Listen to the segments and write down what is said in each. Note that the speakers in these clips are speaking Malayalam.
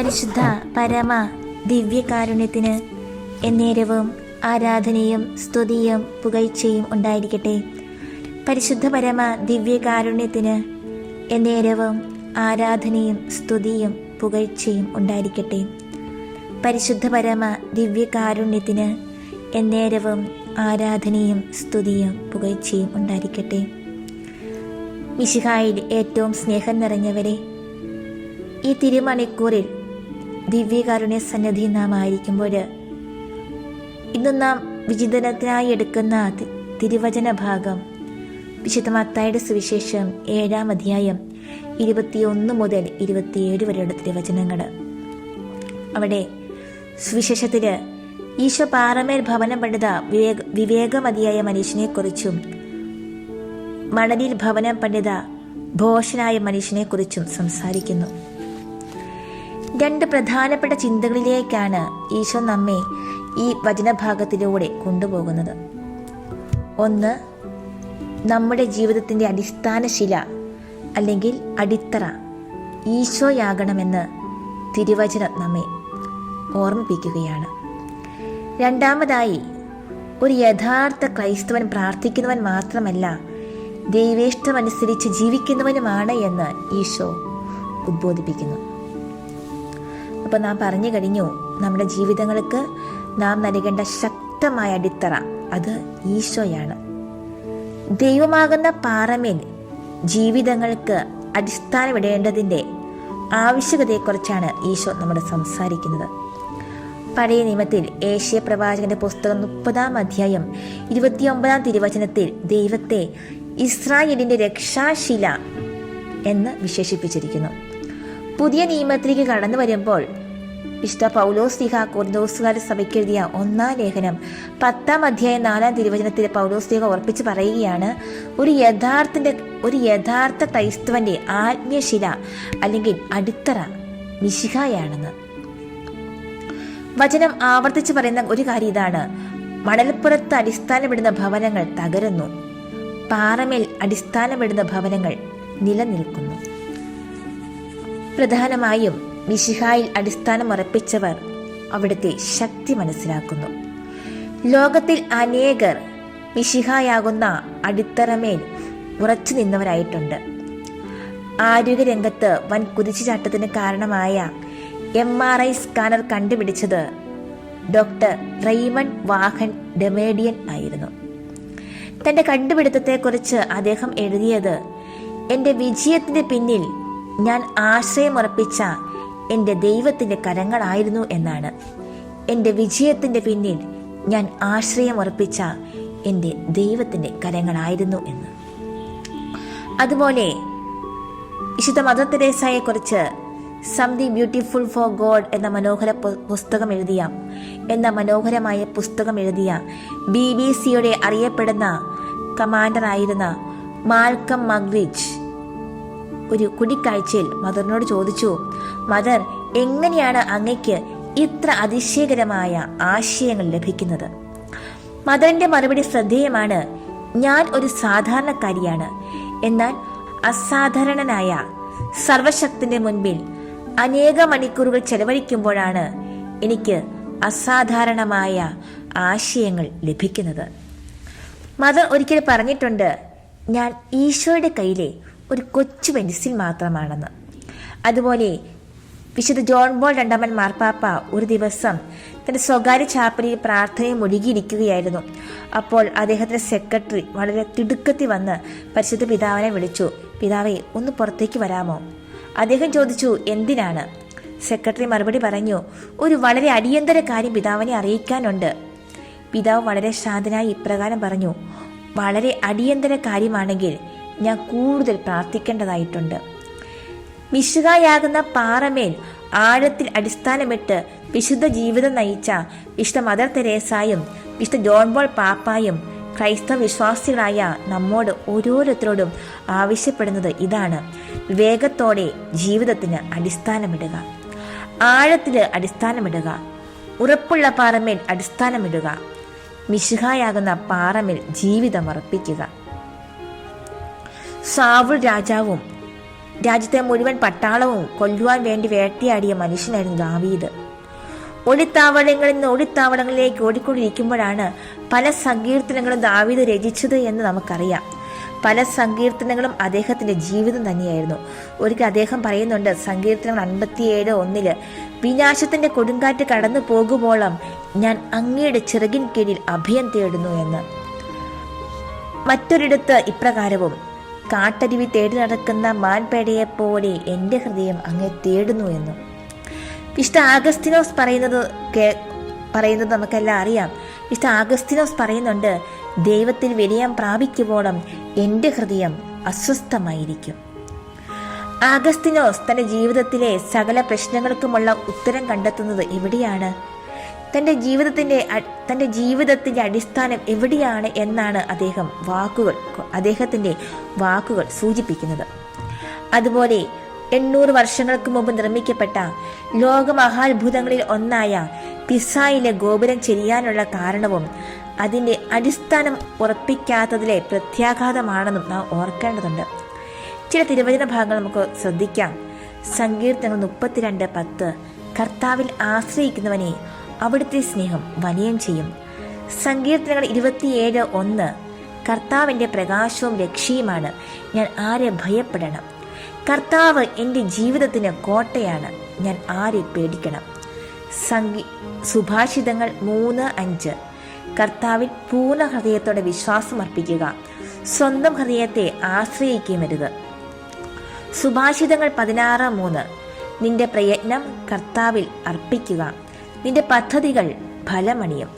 പരിശുദ്ധ പരമ ദിവ്യകാരുണ്യത്തിന് എന്നേരവും ആരാധനയും സ്തുതിയും പുകഴ്ചയും ഉണ്ടായിരിക്കട്ടെ. പരിശുദ്ധ പരമ ദിവ്യകാരുണ്യത്തിന് എന്നേരവും ആരാധനയും സ്തുതിയും പുകഴ്ചയും ഉണ്ടായിരിക്കട്ടെ. പരിശുദ്ധ പരമ ദിവ്യകാരുണ്യത്തിന് എന്നേരവും ആരാധനയും സ്തുതിയും പുകഴ്ചയും ഉണ്ടായിരിക്കട്ടെ. മിശിഹായിൽ ഏറ്റവും സ്നേഹം നിറഞ്ഞവരെ, ഈ തിരുമണിക്കൂറിൽ ദിവ്യകാരുണ്യ സന്നിധി നാം ആയിരിക്കുമ്പോൾ ഇന്ന് നാം വിചിന്തനത്തിനായി എടുക്കുന്ന തിരുവചന ഭാഗം വിശുദ്ധ മത്തായിയുടെ സുവിശേഷം 7-ാം അധ്യായം 21 മുതൽ 27 വരെയുള്ള തിരുവചനങ്ങൾ. അവിടെ സുവിശേഷത്തിൽ ഈശോ പാറമേൽ ഭവനം പണിത വിവേകമതിയായ മനുഷ്യനെക്കുറിച്ചും മണലിൽ ഭവനം പണിത ഭോഷനായ മനുഷ്യനെക്കുറിച്ചും സംസാരിക്കുന്നു. രണ്ട് പ്രധാനപ്പെട്ട ചിന്തകളിലേക്കാണ് ഈശോ നമ്മെ ഈ വചനഭാഗത്തിലൂടെ കൊണ്ടുപോകുന്നത്. ഒന്ന്, നമ്മുടെ ജീവിതത്തിൻ്റെ അടിസ്ഥാന ശില അല്ലെങ്കിൽ അടിത്തറ ഈശോയാകണമെന്ന് തിരുവചനം നമ്മെ ഓർമ്മിപ്പിക്കുകയാണ്. രണ്ടാമതായി, ഒരു യഥാർത്ഥ ക്രൈസ്തവൻ പ്രാർത്ഥിക്കുന്നവൻ മാത്രമല്ല, ദൈവേഷ്ടമനുസരിച്ച് ജീവിക്കുന്നവനുമാണ് എന്ന് ഈശോ ഉദ്ബോധിപ്പിക്കുന്നു. അപ്പോൾ നാം പറഞ്ഞു കഴിഞ്ഞു, നമ്മുടെ ജീവിതങ്ങൾക്ക് നാം നൽകേണ്ട ശക്തമായ അടിത്തറ അത് ഈശോയാണ്. ദൈവമാകുന്ന പാറമേൽ ജീവിതങ്ങൾക്ക് അടിസ്ഥാനമിടേണ്ടതിൻ്റെ ആവശ്യകതയെക്കുറിച്ചാണ് ഈശോ നമ്മോട് സംസാരിക്കുന്നത്. പഴയ നിയമത്തിൽ ഏഷ്യ പ്രവാചകന്റെ പുസ്തകം 30-ാം അധ്യായം 29-ാം തിരുവചനത്തിൽ ദൈവത്തെ ഇസ്രായേലിന്റെ രക്ഷാശില എന്ന് വിശേഷിപ്പിച്ചിരിക്കുന്നു. പുതിയ നിയമത്തിലേക്ക് കടന്നു വരുമ്പോൾ വിശുദ്ധ പൗലോസ്ലീഹ കൊരിന്തോസുകാരുടെ സഭയ്ക്ക് എഴുതിയ 1-ാം ലേഖനം 10-ാം അധ്യായം 4-ാം തിരുവചനത്തിൽ പൗലോസ്ലീഹ ഉറപ്പിച്ച് പറയുകയാണ്, ഒരു യഥാർത്ഥ ക്രൈസ്തവന്റെ ആത്മീയശില അല്ലെങ്കിൽ അടിത്തറ മിശിഹായാണെന്ന്. വചനം ആവർത്തിച്ച് പറയുന്ന ഒരു കാര്യം ഇതാണ്: മണൽപ്പുറത്ത് അടിസ്ഥാനമിടുന്ന ഭവനങ്ങൾ തകരുന്നു, പാറമേൽ അടിസ്ഥാനമിടുന്ന ഭവനങ്ങൾ നിലനിൽക്കുന്നു. പ്രധാനമായും മിശിഹായിൽ അടിസ്ഥാനമുറപ്പിച്ചവർ അവിടുത്തെ ശക്തി മനസ്സിലാക്കുന്നു. ലോകത്തിൽ അനേകർ മിശിഹായാകുന്ന അടിത്തറമേൽ ഉറച്ചു നിന്നവരായിട്ടുണ്ട്. ആരോഗ്യരംഗത്ത് വൻ കുതിച്ചുചാട്ടത്തിന് കാരണമായ MRI സ്കാനർ കണ്ടുപിടിച്ചത് ഡോക്ടർ റെയ്മണ്ട് വാഹൻ ഡെമേഡിയൻ ആയിരുന്നു. തൻ്റെ കണ്ടുപിടുത്തത്തെക്കുറിച്ച് അദ്ദേഹം എഴുതിയത്, എൻ്റെ വിജയത്തിൻ്റെ പിന്നിൽ ഞാൻ ആശ്രയമുറപ്പിച്ച എൻ്റെ ദൈവത്തിൻ്റെ കരങ്ങളായിരുന്നു എന്നാണ്. എൻ്റെ വിജയത്തിൻ്റെ പിന്നിൽ ഞാൻ ആശ്രയമുറപ്പിച്ച എൻ്റെ ദൈവത്തിൻ്റെ കരങ്ങളായിരുന്നു എന്ന്. അതുപോലെ വിശുദ്ധ മദർ തെരേസയെക്കുറിച്ച് സംതിങ് ബ്യൂട്ടിഫുൾ ഫോർ ഗോഡ് എന്ന മനോഹരമായ പുസ്തകം എഴുതിയ BBC-യുടെ അറിയപ്പെടുന്ന കമാൻഡറായിരുന്ന മാൽക്കം മഗ്രിച്ച് ഒരു കൂടിക്കാഴ്ചയിൽ മദറിനോട് ചോദിച്ചു, മദർ, എങ്ങനെയാണ് അങ്ങയ്ക്ക് ഇത്ര അതിശയകരമായ ആശയങ്ങൾ ലഭിക്കുന്നത്? മദറിന്റെ മറുപടി ശ്രദ്ധേയമാണ്: ഞാൻ ഒരു സാധാരണക്കാരിയാണ്, എന്നാൽ അസാധാരണനായ സർവശക്തിന്റെ മുൻപിൽ അനേക മണിക്കൂറുകൾ ചെലവഴിക്കുമ്പോഴാണ് എനിക്ക് അസാധാരണമായ ആശയങ്ങൾ ലഭിക്കുന്നത്. മദർ ഒരിക്കൽ പറഞ്ഞിട്ടുണ്ട്, ഞാൻ ഈശോയുടെ കയ്യിലെ ഒരു കൊച്ചു പെൻസിൽ മാത്രമാണെന്ന്. അതുപോലെ വിശുദ്ധ ജോൺ പോൾ 2-ാമൻ മാർപ്പാപ്പ ഒരു ദിവസം തൻ്റെ സ്വകാര്യ ചാപ്പലിൽ പ്രാർത്ഥനയിൽ മുഴുകിയിരിക്കുകയായിരുന്നു. അപ്പോൾ അദ്ദേഹത്തിൻ്റെ സെക്രട്ടറി വളരെ തിടുക്കത്തിൽ വന്ന് പരിശുദ്ധ പിതാവിനെ വിളിച്ചു. പിതാവേ, ഒന്ന് പുറത്തേക്ക് വരാമോ? അദ്ദേഹം ചോദിച്ചു, എന്തിനാണ്? സെക്രട്ടറി മറുപടി പറഞ്ഞു, ഒരു വളരെ അടിയന്തര കാര്യം പിതാവിനെ അറിയിക്കാനുണ്ട്. പിതാവ് വളരെ ശാന്തനായി ഇപ്രകാരം പറഞ്ഞു, വളരെ അടിയന്തര കാര്യമാണെങ്കിൽ ഞാൻ കൂടുതൽ പ്രാർത്ഥിക്കേണ്ടതായിട്ടുണ്ട്. മിശിഹായാകുന്ന പാറമേൽ ആഴത്തിൽ അടിസ്ഥാനമിട്ട് വിശുദ്ധ ജീവിതം നയിച്ച വിശുദ്ധ മദർ തെരേസായും വിശുദ്ധ ജോൺ പോൾ പാപ്പായും ക്രൈസ്തവ വിശ്വാസികളായ നമ്മോട് ഓരോരുത്തരോടും ആവശ്യപ്പെടുന്നത് ഇതാണ്: വിവേകത്തോടെ ജീവിതത്തിന് അടിസ്ഥാനമിടുക, ആഴത്തിൽ അടിസ്ഥാനമിടുക, ഉറപ്പുള്ള പാറമേൽ അടിസ്ഥാനമിടുക, മിശിഹായാകുന്ന പാറമേൽ ജീവിതം അർപ്പിക്കുക. സാവുൾ രാജാവും രാജ്യത്തെ മുഴുവൻ പട്ടാളവും കൊല്ലുവാൻ വേണ്ടി വേട്ടയാടിയ മനുഷ്യനായിരുന്നു ദാവീദ്. ഒളിത്താവളങ്ങളിൽ നിന്ന് ഒളിത്താവളങ്ങളിലേക്ക് ഓടിക്കൊണ്ടിരിക്കുമ്പോഴാണ് പല സങ്കീർത്തനങ്ങളും ദാവീദ് രചിച്ചത് എന്ന് നമുക്കറിയാം. പല സങ്കീർത്തനങ്ങളും അദ്ദേഹത്തിന്റെ ജീവിതം തന്നെയായിരുന്നു. ഒരിക്കൽ അദ്ദേഹം പറയുന്നുണ്ട്, സങ്കീർത്തനങ്ങൾ 57:1, വിനാശത്തിന്റെ കൊടുങ്കാറ്റ് കടന്നു പോകുമ്പോളം ഞാൻ അങ്ങയുടെ ചിറകിൻ കീഴിൽ അഭയം തേടുന്നു എന്ന്. മറ്റൊരിടത്ത് ഇപ്രകാരവും, കാട്ടരുവി തേടി നടക്കുന്ന മാൻപേടയെ പോലെ എൻ്റെ ഹൃദയം അങ്ങേ തേടുന്നു എന്നും. വിശുദ്ധ ആഗസ്തീനോസ് പറയുന്നത് നമുക്കെല്ലാം അറിയാം. വിശുദ്ധ ആഗസ്തീനോസ് പറയുന്നുണ്ട്, ദൈവത്തിൽ വിനയം പ്രാപിക്കുവോളം എൻ്റെ ഹൃദയം അസ്വസ്ഥമായിരിക്കും. ആഗസ്തീനോസ് തൻ്റെ ജീവിതത്തിലെ സകല പ്രശ്നങ്ങൾക്കുമുള്ള ഉത്തരം കണ്ടെത്തുന്നത് എവിടെയാണ്? തൻ്റെ ജീവിതത്തിന്റെ അടിസ്ഥാനം എവിടെയാണ് എന്നാണ് അദ്ദേഹത്തിന്റെ വാക്കുകൾ സൂചിപ്പിക്കുന്നത്. അതുപോലെ 800 വർഷങ്ങൾക്ക് മുമ്പ് നിർമ്മിക്കപ്പെട്ട ലോകമഹാത്ഭുതങ്ങളിൽ ഒന്നായ പിസായിലെ ഗോപുരം ചെരിയാനുള്ള കാരണവും അതിന്റെ അടിസ്ഥാനം ഉറപ്പിക്കാത്തതിലെ പ്രത്യാഘാതമാണെന്നും നാം ഓർക്കേണ്ടതുണ്ട്. ചില തിരുവചന ഭാഗങ്ങൾ നമുക്ക് ശ്രദ്ധിക്കാം. സങ്കീർത്തനങ്ങൾ 32:10, കർത്താവിൽ ആശ്രയിക്കുന്നവനെ അവിടുത്തെ സ്നേഹം വലയം ചെയ്യും. സങ്കീർത്തനങ്ങൾ 27:1, കർത്താവിൻ്റെ പ്രകാശവും രക്ഷയുമാണ്, ഞാൻ ആരെ ഭയപ്പെടണം. കർത്താവ് എൻ്റെ ജീവിതത്തിന് കോട്ടയാണ്, ഞാൻ ആരെ പേടിക്കണം. സുഭാഷിതങ്ങൾ 3:5, കർത്താവിൽ പൂർണ്ണ ഹൃദയത്തോടെ വിശ്വാസം അർപ്പിക്കുക, സ്വന്തം ഹൃദയത്തെ ആശ്രയിക്കുമരുത്. സുഭാഷിതങ്ങൾ 16:3, നിന്റെ പ്രയത്നം കർത്താവിൽ അർപ്പിക്കുക, നിന്റെ പദ്ധതികൾ ഫലമണിയും.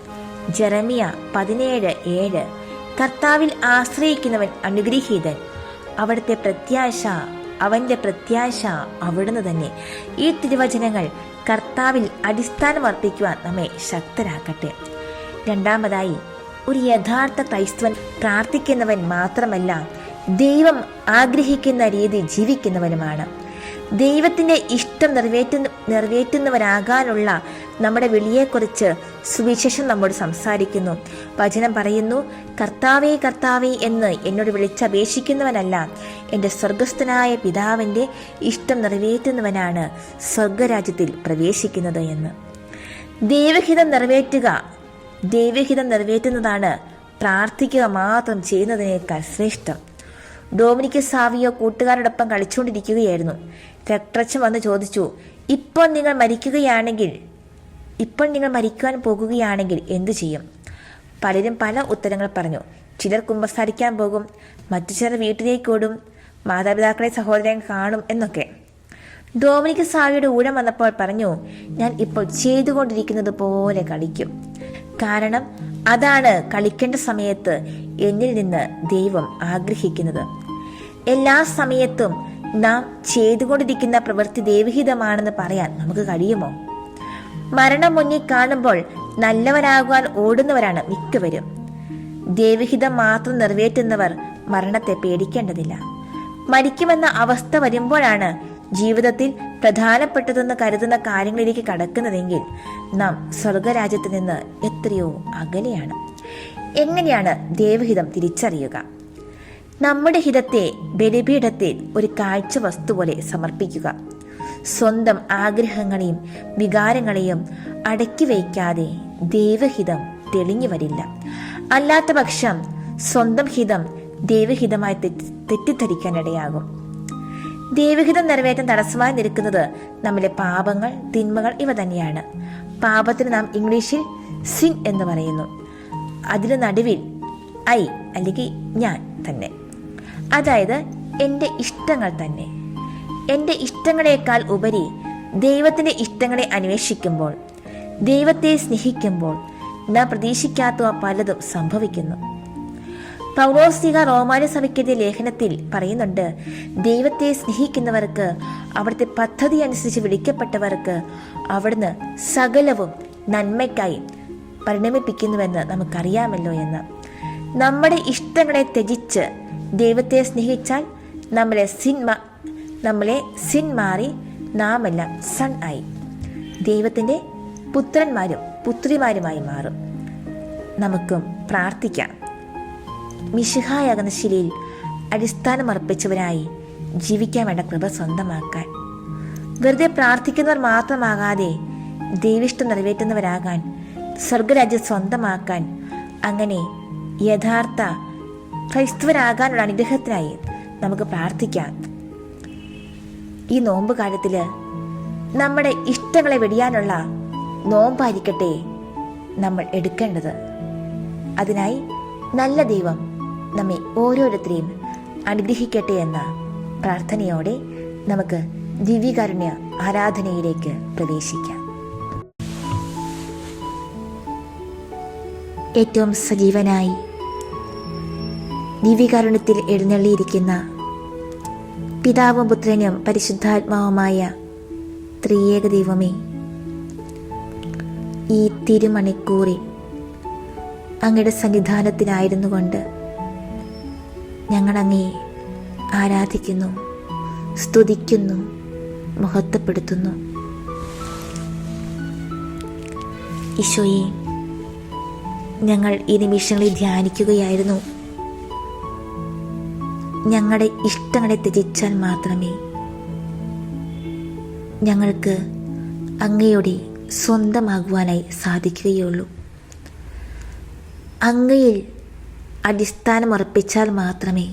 ജെറമിയ 17:7, കർത്താവിൽ ആശ്രയിക്കുന്നവൻ അനുഗ്രഹീതൻ, അവന്റെ പ്രത്യാശ അവിടുന്ന് തന്നെ. ഈ തിരുവചനങ്ങൾ കർത്താവിൽ അടിസ്ഥാനമർപ്പിക്കുവാൻ നമ്മെ ശക്തരാക്കട്ടെ. രണ്ടാമതായി, ഒരു യഥാർത്ഥ ക്രൈസ്തവൻ പ്രാർത്ഥിക്കുന്നവൻ മാത്രമല്ല, ദൈവം ആഗ്രഹിക്കുന്ന രീതി ജീവിക്കുന്നവനുമാണ്. ദൈവത്തിന്റെ ഇഷ്ടം നിറവേറ്റുന്നവരാകാനുള്ള നമ്മുടെ വിളിയെക്കുറിച്ച് സുവിശേഷം നമ്മോട് സംസാരിക്കുന്നു. വചനം പറയുന്നു, കർത്താവേ കർത്താവേ എന്ന് എന്നോട് വിളിച്ചപേക്ഷിക്കുന്നവനല്ല, എൻ്റെ സ്വർഗസ്ഥനായ പിതാവിൻ്റെ ഇഷ്ടം നിറവേറ്റുന്നവനാണ് സ്വർഗരാജ്യത്തിൽ പ്രവേശിക്കുന്നത് എന്ന്. ദൈവഹിതം നിറവേറ്റുന്നതാണ് പ്രാർത്ഥിക്കുക മാത്രം ചെയ്യുന്നതിനേക്കാൾ ശ്രേഷ്ഠം. ഡൊമിനിക് സാവിയോ കൂട്ടുകാരോടൊപ്പം കളിച്ചുകൊണ്ടിരിക്കുകയായിരുന്നു. രക്തച്ചൻ വന്ന് ചോദിച്ചു, ഇപ്പോൾ നിങ്ങൾ മരിക്കുവാൻ പോകുകയാണെങ്കിൽ എന്തു ചെയ്യും? പലരും പല ഉത്തരങ്ങൾ പറഞ്ഞു. ചിലർ കുമ്പസാരിക്കാൻ പോകും, മറ്റു ചിലർ വീട്ടിലേക്ക് ഓടും, മാതാപിതാക്കളെ സഹോദരൻ കാണും എന്നൊക്കെ. ഡൊമിനിക് സാവിയുടെ ഊഴം വന്നപ്പോൾ പറഞ്ഞു, ഞാൻ ഇപ്പോൾ ചെയ്തുകൊണ്ടിരിക്കുന്നത് പോലെ കളിക്കും. കാരണം അതാണ് കളിക്കേണ്ട സമയത്ത് എന്നിൽ നിന്ന് ദൈവം ആഗ്രഹിക്കുന്നത്. എല്ലാ സമയത്തും നാം ചെയ്തുകൊണ്ടിരിക്കുന്ന പ്രവൃത്തി ദൈവഹിതമാണെന്ന് പറയാൻ നമുക്ക് കഴിയുമോ? മരണം മുന്നിൽ കാണുമ്പോൾ നല്ലവരാകുവാൻ ഓടുന്നവരാണ് മിക്കവരും. ദൈവഹിതം മാത്രം നിറവേറ്റുന്നവർ മരണത്തെ പേടിക്കേണ്ടതില്ല. മരിക്കുമെന്ന അവസ്ഥ വരുമ്പോഴാണ് ജീവിതത്തിൽ പ്രധാനപ്പെട്ടതെന്ന് കരുതുന്ന കാര്യങ്ങളിലേക്ക് കടക്കുന്നതെങ്കിൽ നാം സ്വർഗരാജ്യത്തിൽ നിന്ന് എത്രയോ അകലെയാണ്. എങ്ങനെയാണ് ദൈവഹിതം തിരിച്ചറിയുക? നമ്മുടെ ഹിതത്തെ ബലിപീഠത്തിൽ ഒരു കാഴ്ച വസ്തു പോലെ സമർപ്പിക്കുക. സ്വന്തം ആഗ്രഹങ്ങളെയും വികാരങ്ങളെയും അടക്കി വയ്ക്കാതെ ദൈവഹിതം തെളിഞ്ഞു വരില്ല. അല്ലാത്ത പക്ഷം സ്വന്തം ഹിതം ദൈവഹിതമായി തെറ്റിദ്ധരിക്കാനിടയാകും. ദൈവഹിതം നിറവേറ്റാൻ തടസ്സമായി നിൽക്കുന്നത് നമ്മിലെ പാപങ്ങൾ, തിന്മകൾ ഇവ തന്നെയാണ്. പാപത്തിന് നാം ഇംഗ്ലീഷിൽ സിൻ എന്ന് പറയുന്നു. അതിന് നടുവിൽ ഐ അല്ലെങ്കിൽ ഞാൻ തന്നെ, അതായത് എൻ്റെ ഇഷ്ടങ്ങൾ തന്നെ. എൻ്റെ ഇഷ്ടങ്ങളെക്കാൾ ഉപരി ദൈവത്തിൻ്റെ ഇഷ്ടങ്ങളെ അന്വേഷിക്കുമ്പോൾ, ദൈവത്തെ സ്നേഹിക്കുമ്പോൾ നാം പ്രതീക്ഷിക്കാത്ത പലതും സംഭവിക്കുന്നു. പൗലോസ്ലീഹ റോമാന്യ സഭയ്ക്കെതിരെ ലേഖനത്തിൽ പറയുന്നുണ്ട്, ദൈവത്തെ സ്നേഹിക്കുന്നവർക്ക്, അവിടുത്തെ പദ്ധതി അനുസരിച്ച് വിളിക്കപ്പെട്ടവർക്ക് അവിടുന്ന് സകലവും നന്മയ്ക്കായി പരിണമിപ്പിക്കുന്നുവെന്ന് നമുക്കറിയാമല്ലോ എന്ന്. നമ്മുടെ ഇഷ്ടങ്ങളെ ത്യജിച്ച് ദൈവത്തെ സ്നേഹിച്ചാൽ നമ്മളെ സിൻ മാറി നാമെല്ലാം സൺ ആയി ദൈവത്തിൻ്റെ പുത്രന്മാരും പുത്രിമാരുമായി മാറും. നമുക്കും പ്രാർത്ഥിക്കാം. മിശിഹായാകുന്ന ശിലയിൽ അടിസ്ഥാനമർപ്പിച്ചവരായി ജീവിക്കാൻ വേണ്ട കൃപ സ്വന്തമാക്കാൻ, വെറുതെ പ്രാർത്ഥിക്കുന്നവർ മാത്രമാകാതെ ദൈവിഷ്ടം നിറവേറ്റുന്നവരാകാൻ, സ്വർഗരാജ്യം സ്വന്തമാക്കാൻ, അങ്ങനെ യഥാർത്ഥ ക്രൈസ്തവരാകാനുള്ള അനുഗ്രഹത്തിനായി നമുക്ക് പ്രാർത്ഥിക്കാം. ഈ നോമ്പ് കാലത്തിൽ നമ്മുടെ ഇഷ്ടങ്ങളെ വെടിയാനുള്ള നോമ്പായിരിക്കട്ടെ നമ്മൾ എടുക്കേണ്ടത്. അതിനായി നല്ല ദൈവം നമ്മെ ഓരോരുത്തരെയും അനുഗ്രഹിക്കട്ടെ എന്ന പ്രാർത്ഥനയോടെ നമുക്ക് ദിവ്യകാരുണ്യ ആരാധനയിലേക്ക് പ്രവേശിക്കാം. ഏറ്റവും സജീവനായി ദിവ്യകാരുണ്യത്തിൽ എഴുന്നള്ളിയിരിക്കുന്ന പിതാവും പുത്രനും പരിശുദ്ധാത്മാവുമായ ത്രിയേക ദൈവമേ, ഈ തിരുമണിക്കൂറിൽ അങ്ങയുടെ സന്നിധാനത്തിനായിരുന്നു കൊണ്ട് ഞങ്ങൾ അങ്ങയെ ആരാധിക്കുന്നു, സ്തുതിക്കുന്നു, മഹത്വപ്പെടുത്തുന്നു. ഈശോയെ, ഞങ്ങൾ ഈ നിമിഷങ്ങളിൽ ധ്യാനിക്കുകയായിരുന്നു. ഞങ്ങളുടെ ഇഷ്ടങ്ങളെ ത്യജിച്ചാൽ മാത്രമേ ഞങ്ങൾക്ക് അങ്ങയുടെ സ്വന്തമാകുവാനായി സാധിക്കുകയുള്ളൂ. അങ്ങയിൽ അടിസ്ഥാനമുറപ്പിച്ചാൽ മാത്രമേ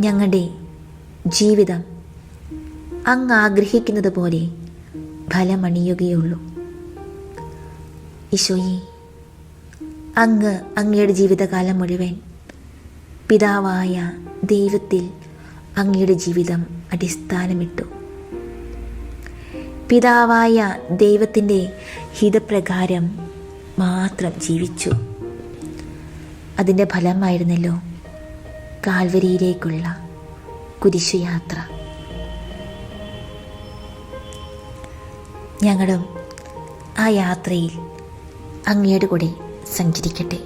ഞങ്ങളുടെ ജീവിതം അങ്ങ് ആഗ്രഹിക്കുന്നത് പോലെ ഫലമണിയുകയുള്ളൂ. ഈശോയെ, അങ്ങ് അങ്ങയുടെ ജീവിതകാലം മുഴുവൻ പിതാവായ ദൈവത്തിൽ അങ്ങയുടെ ജീവിതം അടിസ്ഥാനമിട്ടു. പിതാവായ ദൈവത്തിൻ്റെ ഹിതപ്രകാരം മാത്രം ജീവിച്ചു. അതിൻ്റെ ഫലമായിരുന്നല്ലോ കാൽവരിയിലേക്കുള്ള കുരിശുയാത്ര. ഞങ്ങളും ആ യാത്രയിൽ അങ്ങയുടെ കൂടെ സഞ്ചരിക്കട്ടെ.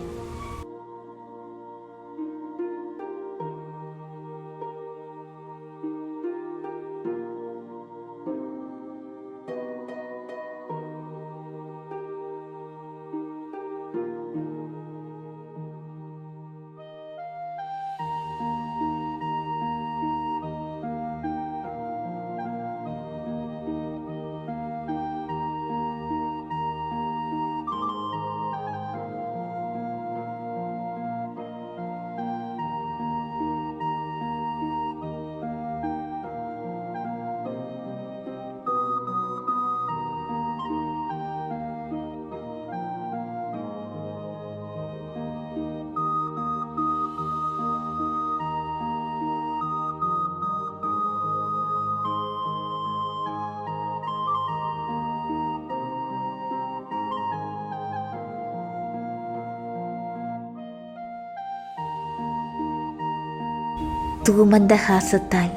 തൂമന്ദഹാസത്താൽ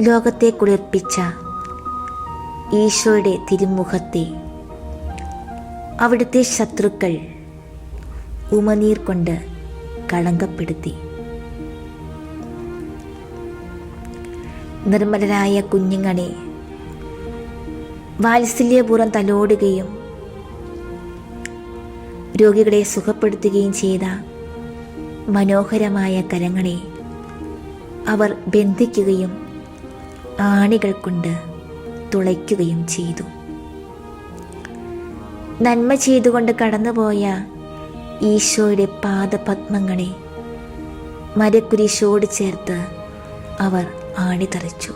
ലോകത്തെ കുളിർപ്പിച്ച ഈശോയുടെ തിരുമുഖത്തെ അവിടുത്തെ ശത്രുക്കൾ ഉമനീർ കൊണ്ട് കളങ്കപ്പെടുത്തി. നിർമ്മലരായ കുഞ്ഞുങ്ങളെ വാത്സല്യപൂർവ്വം തലോടുകയും രോഗികളെ സുഖപ്പെടുത്തുകയും ചെയ്ത മനോഹരമായ കരങ്ങളെ അവർ ബന്ധിക്കുകയും ആണികൾ കൊണ്ട് തുളയ്ക്കുകയും ചെയ്തു. നന്മ ചെയ്തുകൊണ്ട് കടന്നുപോയ ഈശോയുടെ പാദപത്മങ്ങളെ മരക്കുരിശോട് ചേർത്ത് അവർ ആണിതറച്ചു.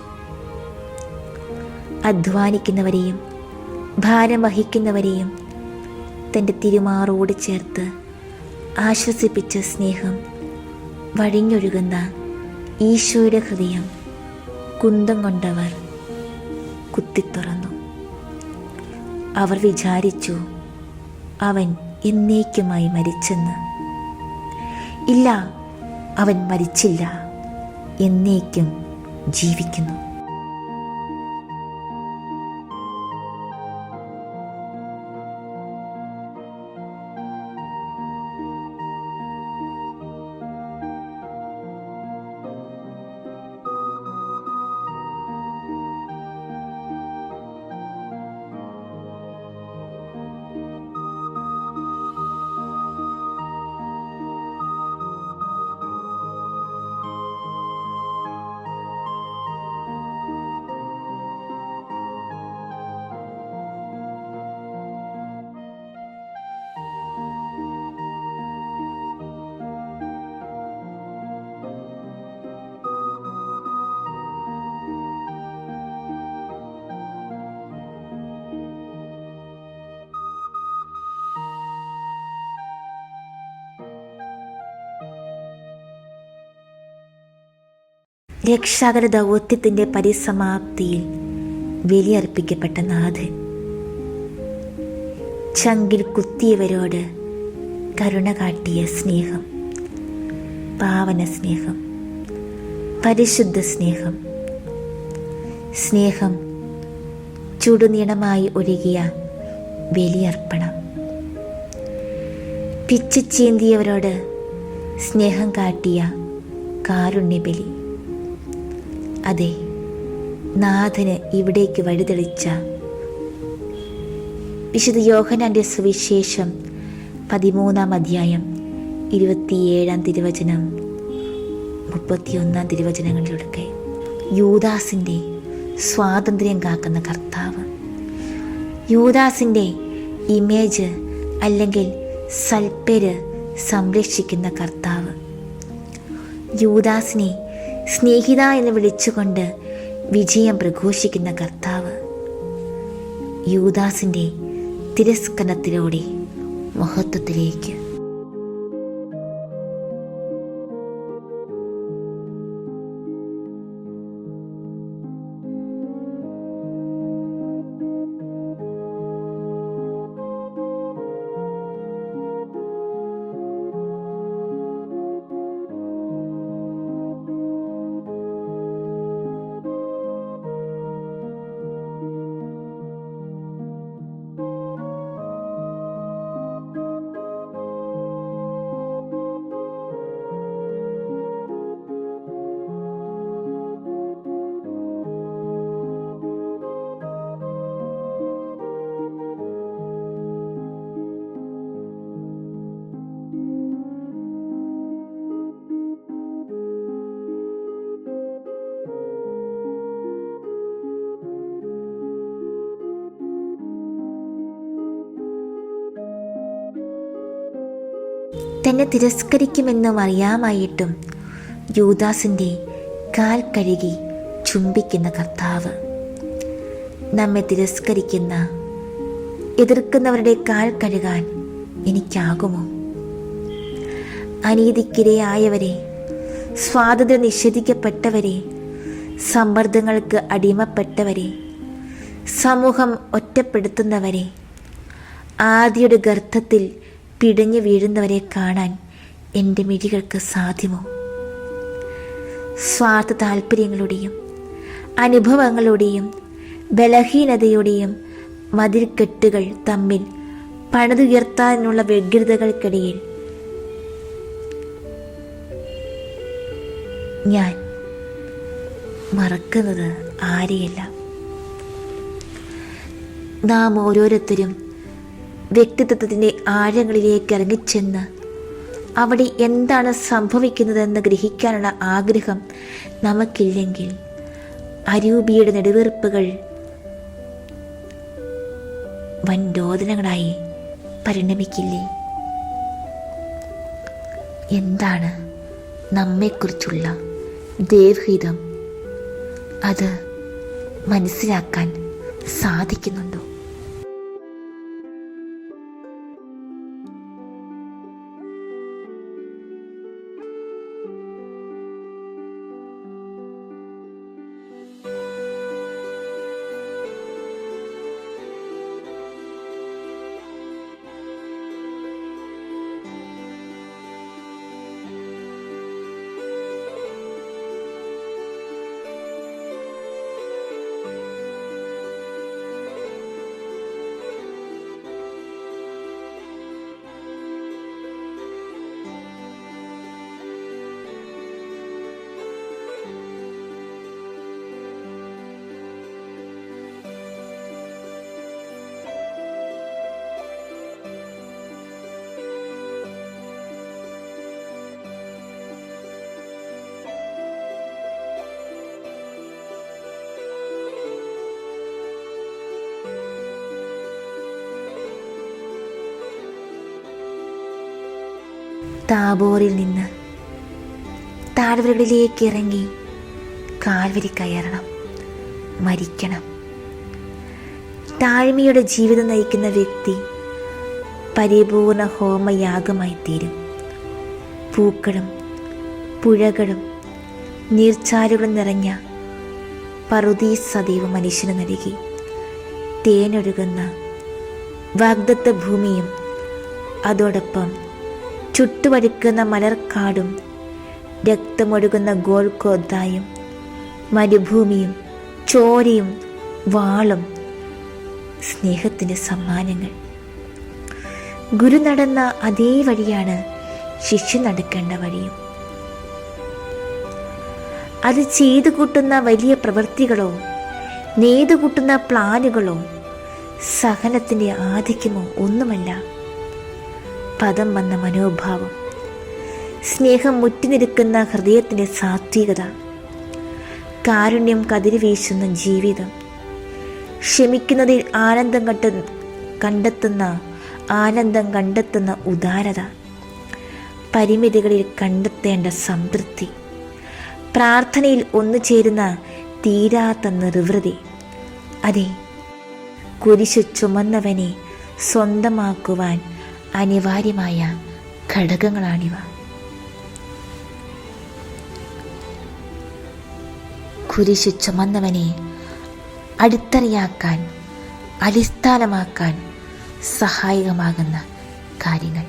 അധ്വാനിക്കുന്നവരെയും ഭാരം വഹിക്കുന്നവരെയും തൻ്റെ തിരുമാറോട് ചേർത്ത് ആശ്വസിപ്പിച്ച സ്നേഹം വഴിഞ്ഞൊഴുകുന്ന ഈശോയുടെ ഹൃദയം കുന്തം കൊണ്ടവർ കുത്തിത്തുറന്നു. അവർ വിചാരിച്ചു അവൻ എന്നേക്കുമായി മരിച്ചെന്ന്. ഇല്ല, അവൻ മരിച്ചില്ല, എന്നേക്കും ജീവിക്കുന്നു. രക്ഷാകര ദൗത്യത്തിൻ്റെ പരിസമാപ്തിയിൽ ബലിയർപ്പിക്കപ്പെട്ട നാഥൻ ചങ്കിൽ കുത്തിയവരോട് കരുണ കാട്ടിയ സ്നേഹം, പാവന സ്നേഹം, പരിശുദ്ധ സ്നേഹം, സ്നേഹം ചുടുനീളമായി ഒഴുകിയ ബലിയർപ്പണം, പിച്ചിച്ചീന്തിയവരോട് സ്നേഹം കാട്ടിയ കാരുണ്യബലി. അതെ, നാഥന് ഇവിടേക്ക് വഴിതെളിച്ച വിശുദ്ധ യോഹന്നാന്റെ സുവിശേഷം 13-ാം അധ്യായം 27-ാം തിരുവചനം 31-ാം തിരുവചനങ്ങളിലൊക്കെ യൂദാസിൻ്റെ സ്വാതന്ത്ര്യം കാക്കുന്ന കർത്താവ്, യൂദാസിൻ്റെ ഇമേജ് അല്ലെങ്കിൽ സൽപ്പേര് സംരക്ഷിക്കുന്ന കർത്താവ്, യൂദാസിനെ സ്നേഹിത എന്ന് വിളിച്ചുകൊണ്ട് വിജയം പ്രഘോഷിക്കുന്ന കർത്താവ്, യൂദാസിൻ്റെ തിരസ്കരണത്തിലൂടെ മഹത്വത്തിലേക്ക്. തന്നെ തിരസ്കരിക്കുമെന്നും അറിയാമായിട്ടും യൂദാസിൻ്റെ കാൽ കഴുകി ചുംബിക്കുന്ന കർത്താവ്, നമ്മെ തിരസ്കരിക്കുന്ന എതിർക്കുന്നവരുടെ കാൽ കഴുകാൻ എനിക്കാകുമോ? അനീതിക്കിരയായവരെ, സ്വാതന്ത്ര്യം നിഷേധിക്കപ്പെട്ടവരെ, സമ്മർദ്ദങ്ങൾക്ക് അടിമപ്പെട്ടവരെ, സമൂഹം ഒറ്റപ്പെടുത്തുന്നവരെ, ആദിയുടെ ഗർത്തത്തിൽ പിടഞ്ഞു വീഴുന്നവരെ കാണാൻ എൻ്റെ മിഴികൾക്ക് സാധ്യമോ? സ്വാർത്ഥ താല്പര്യങ്ങളുടെയും അനുഭവങ്ങളുടെയും ബലഹീനതയുടെയും മതിൽക്കെട്ടുകൾ തമ്മിൽ പണിതുയർത്താനുള്ള വ്യഗ്രതകൾക്കിടയിൽ ഞാൻ മറക്കുന്നത് ആരെയല്ല. നാം ഓരോരുത്തരും വ്യക്തിത്വത്തിൻ്റെ ആഴങ്ങളിലേക്ക് ഇറങ്ങിച്ചെന്ന് അവിടെ എന്താണ് സംഭവിക്കുന്നതെന്ന് ഗ്രഹിക്കാനുള്ള ആഗ്രഹം നമുക്കില്ലെങ്കിൽ അരൂപിയുടെ നെടുവീർപ്പുകൾ വൻ രോദനങ്ങളായി പരിണമിക്കില്ലേ? എന്താണ് നമ്മെക്കുറിച്ചുള്ള ദൈവഹിതം? അത് മനസ്സിലാക്കാൻ സാധിക്കുന്നുണ്ടോ? താബോറിൽ നിന്ന് താഴ്വരകളിലേക്ക് ഇറങ്ങി കാൽവരി കയറണം, മരിക്കണം. താഴ്മയുടെ ജീവിതം നയിക്കുന്ന വ്യക്തി പരിപൂർണ ഹോമയാഗമായി തീരും. പൂക്കളും പുഴകളും നീർച്ചാലുകൾ നിറഞ്ഞ പറുദീസ ദൈവം മനുഷ്യന് നൽകി. തേനൊഴുകുന്ന വാഗ്ദത്ത ഭൂമിയും അതോടൊപ്പം ചുട്ടുവഴുക്കുന്ന മലർക്കാടും രക്തമൊഴുകുന്ന ഗോൽഗോഥായും മരുഭൂമിയും ചോരയും വാളും സ്നേഹത്തിൻ്റെ സമ്മാനങ്ങൾ. ഗുരു നടന്ന അതേ വഴിയാണ് ശിഷ്യ നടക്കേണ്ട വഴിയും. അത് ചെയ്തു കൂട്ടുന്ന വലിയ പ്രവൃത്തികളോ നെയ്തു കൂട്ടുന്ന പ്ലാനുകളോ സഹനത്തിൻ്റെ ആധിക്യമോ ഒന്നുമല്ല. പദം വന്ന മനോഭാവം, സ്നേഹം മുറ്റിനിൽക്കുന്ന ഹൃദയത്തിൻ്റെ സാത്വികത, കാരുണ്യം കതിരി വീശുന്ന ജീവിതം, ക്ഷമിക്കുന്നതിൽ ആനന്ദം കണ്ടെത്തുന്ന ഉദാരത, പരിമിതികളിൽ കണ്ടെത്തേണ്ട സംതൃപ്തി, പ്രാർത്ഥനയിൽ ഒന്നുചേരുന്ന തീരാത്ത നിർവൃതി. അതെ, കുരിശു ചുമന്നവനെ സ്വന്തമാക്കുവാൻ അനിവാര്യമായ ഘടകങ്ങളാണിവ. കുരിശു ചുമന്നവനെ അടിത്തറയാക്കാൻ, അടിസ്ഥാനമാക്കാൻ സഹായകമാകുന്ന കാര്യങ്ങൾ.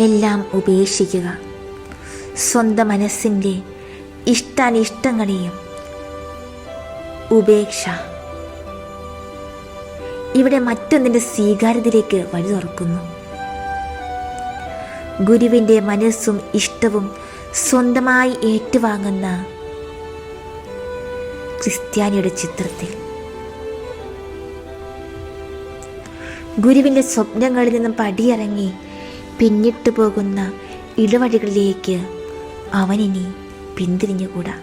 എല്ലാം ഉപേക്ഷിക്കുക. സ്വന്തം മനസ്സിൻ്റെ ഇഷ്ടാനിഷ്ടങ്ങളെയും ഉപേക്ഷ ഇവിടെ മറ്റൊന്നിൻ്റെ സ്വീകാര്യതയിലേക്ക് വഴി തുറക്കുന്നു. ഗുരുവിൻ്റെ മനസ്സും ഇഷ്ടവും സ്വന്തമായി ഏറ്റുവാങ്ങുന്ന ക്രിസ്ത്യാനിയുടെ ചിത്രത്തിൽ ഗുരുവിൻ്റെ സ്വപ്നങ്ങളിൽ നിന്നും പടിയിറങ്ങി പിന്നിട്ടു പോകുന്ന ഇടവഴികളിലേക്ക് അവനിനി പിന്തിരിഞ്ഞുകൂടാ.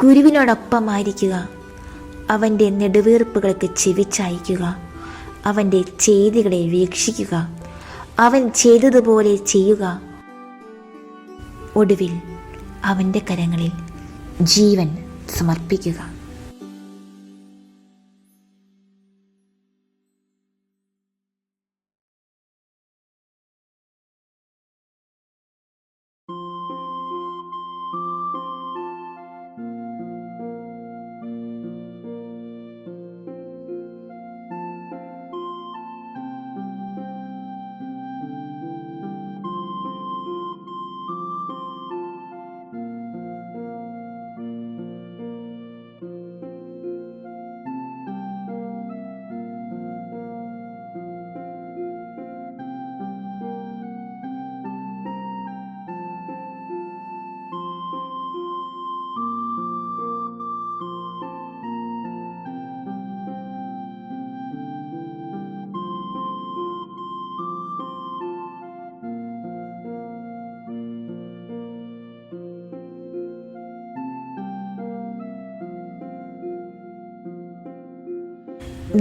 ഗുരുവിനോടൊപ്പമായിരിക്കുക, അവൻ്റെ നെടുവീർപ്പുകൾക്ക് ചെവിച്ചായിക്കുക, അവൻ്റെ ചെയ്തികളെ വീക്ഷിക്കുക, അവൻ ചെയ്തതുപോലെ ചെയ്യുക. ഒടുവിൽ അവൻ്റെ കരങ്ങളിൽ ജീവൻ സമർപ്പിക്കുക.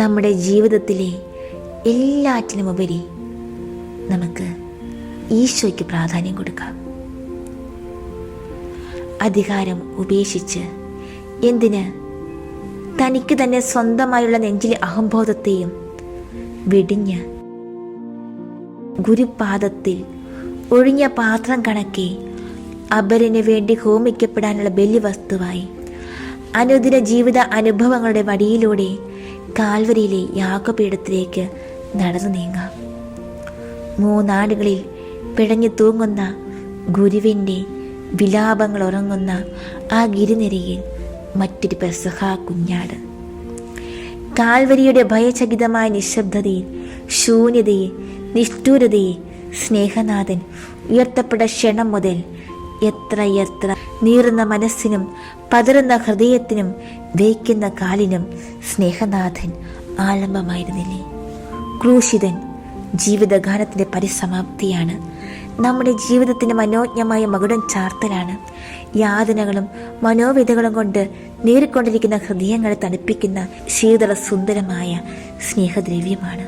നമ്മുടെ ജീവിതത്തിലെ എല്ലാറ്റിനുമുപരി നമുക്ക് ഈശോയ്ക്ക് പ്രാധാന്യം കൊടുക്കാം. അധികാരം ഉപേക്ഷിച്ച് എന്തിന് തനിക്ക് തന്നെ സ്വന്തമായുള്ള നെഞ്ചിലെ അഹംബോധത്തെയും വെടിഞ്ഞ് ഗുരുപാദത്തിൽ ഒഴിഞ്ഞ പാത്രം കണക്കെ അപരന് വേണ്ടി ഹോമിക്കപ്പെടാനുള്ള ബലിവസ്തുവായി അനുദിന ജീവിത അനുഭവങ്ങളുടെ വഴിയിലൂടെ കാൽവരിയിലെ യാഗപീഠത്തിലേക്ക് നടന്നു നീങ്ങാം. മൂന്നാടുകളിൽ പിടഞ്ഞു തൂങ്ങുന്ന ഗുരുവിൻ്റെ വിലാപങ്ങൾ ഉറങ്ങുന്ന ആ ഗിരിനിരയിൽ മറ്റൊരു പെസഹ കുഞ്ഞാട്. കാൽവരിയുടെ ഭയചകിതമായ നിശബ്ദതയിൽ, ശൂന്യതയെ, നിഷ്ഠൂരതയെ സ്നേഹനാഥൻ ഉയർത്തപ്പെട്ട ക്ഷണം മുതൽ എത്ര നീറുന്ന മനസ്സിനും പതറുന്ന ഹൃദയത്തിനും വേയ്ക്കുന്ന കാലിനും സ്നേഹനാഥൻ ആലംബമായിരുന്നില്ലേ? ക്രൂശിതൻ ജീവിതഗാനത്തിൻ്റെ പരിസമാപ്തിയാണ്. നമ്മുടെ ജീവിതത്തിൻ്റെ മനോജ്ഞമായ മകുടം ചാർത്തലാണ്. യാതനകളും മനോവിധകളും കൊണ്ട് നേറിക്കൊണ്ടിരിക്കുന്ന ഹൃദയങ്ങളെ തണുപ്പിക്കുന്ന ശീതള സുന്ദരമായ സ്നേഹദ്രവ്യമാണ്.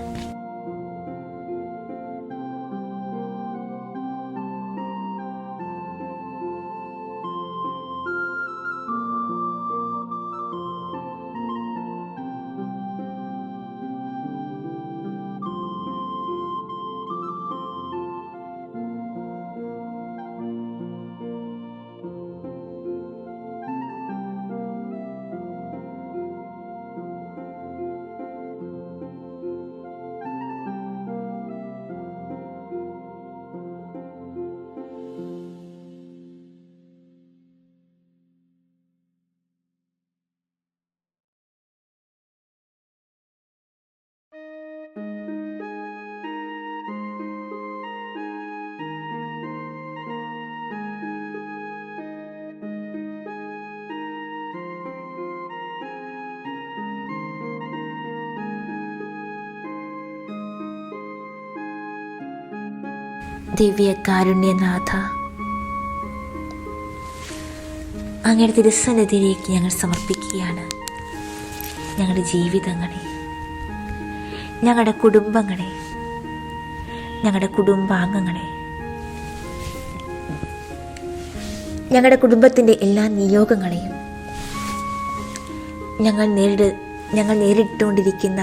ദിവ്യ കാരുണ്യനാഥ, അങ്ങയുടെ തിരുസന്നിധിയിലേക്ക് ഞങ്ങൾ സമർപ്പിക്കുകയാണ് ഞങ്ങളുടെ ജീവിതങ്ങളെ, ഞങ്ങളുടെ കുടുംബങ്ങളെ, ഞങ്ങളുടെ കുടുംബാംഗങ്ങളെ, ഞങ്ങളുടെ കുടുംബത്തിൻ്റെ എല്ലാ നിയോഗങ്ങളെയും, ഞങ്ങൾ നേരിട്ടുകൊണ്ടിരിക്കുന്ന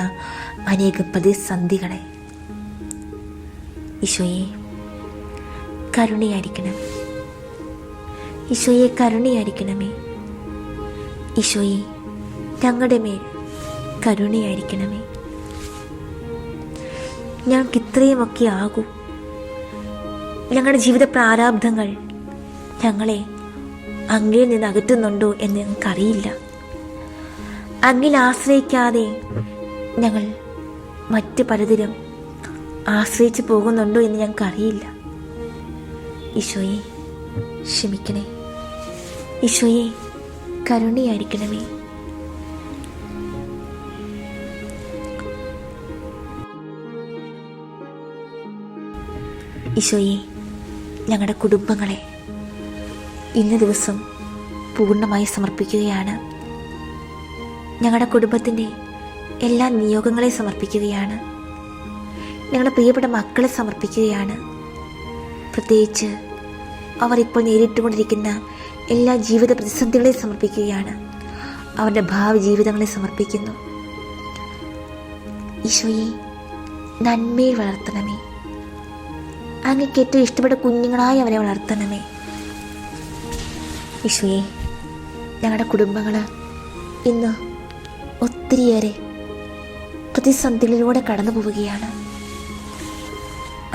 അനേക പ്രതിസന്ധികളെ ഈശോയെ കരുണയായിരിക്കണം. ഈശോയെ കരുണയായിരിക്കണമേ. ഈശോയെ ഞങ്ങളുടെ മേൽ കരുണയായിരിക്കണമേ. ഞങ്ങൾക്ക് ഇത്രയുമൊക്കെ ആകൂ. ഞങ്ങളുടെ ജീവിത പ്രാരാബ്ധങ്ങൾ ഞങ്ങളെ അങ്ങിൽ നിന്ന് അകറ്റുന്നുണ്ടോ എന്ന് ഞങ്ങൾക്കറിയില്ല. അങ്ങിൽ ആശ്രയിക്കാതെ ഞങ്ങൾ മറ്റ് പലതിലും ആശ്രയിച്ച് പോകുന്നുണ്ടോ എന്ന് ഞങ്ങൾക്കറിയില്ല. ഈശോയെ ക്ഷമിക്കണേ. ഈശോയെ കരുണയായിരിക്കണമേ. ഈശോയെ ഞങ്ങളുടെ കുടുംബങ്ങളെ ഇന്ന ദിവസം പൂർണ്ണമായി സമർപ്പിക്കുകയാണ്. ഞങ്ങളുടെ കുടുംബത്തിൻ്റെ എല്ലാ നിയോഗങ്ങളെ സമർപ്പിക്കുകയാണ്. ഞങ്ങളുടെ പ്രിയപ്പെട്ട മക്കളെ സമർപ്പിക്കുകയാണ്. പ്രത്യേകിച്ച് അവർ ഇപ്പോൾ നേരിട്ടുകൊണ്ടിരിക്കുന്ന എല്ലാ ജീവിത പ്രതിസന്ധികളെ സമർപ്പിക്കുകയാണ്. അവരുടെ ഭാവി ജീവിതങ്ങളെ സമർപ്പിക്കുന്നു. ഈശോയെ നന്മയിൽ വളർത്തണമേ. അങ്ങേക്ക് ഏറ്റവും ഇഷ്ടപ്പെട്ട കുഞ്ഞുങ്ങളായി അവരെ വളർത്തണമേ. ഈശോയെ ഞങ്ങളുടെ കുടുംബങ്ങൾ ഇന്ന് ഒത്തിരിയേറെ പ്രതിസന്ധികളിലൂടെ കടന്നു പോവുകയാണ്.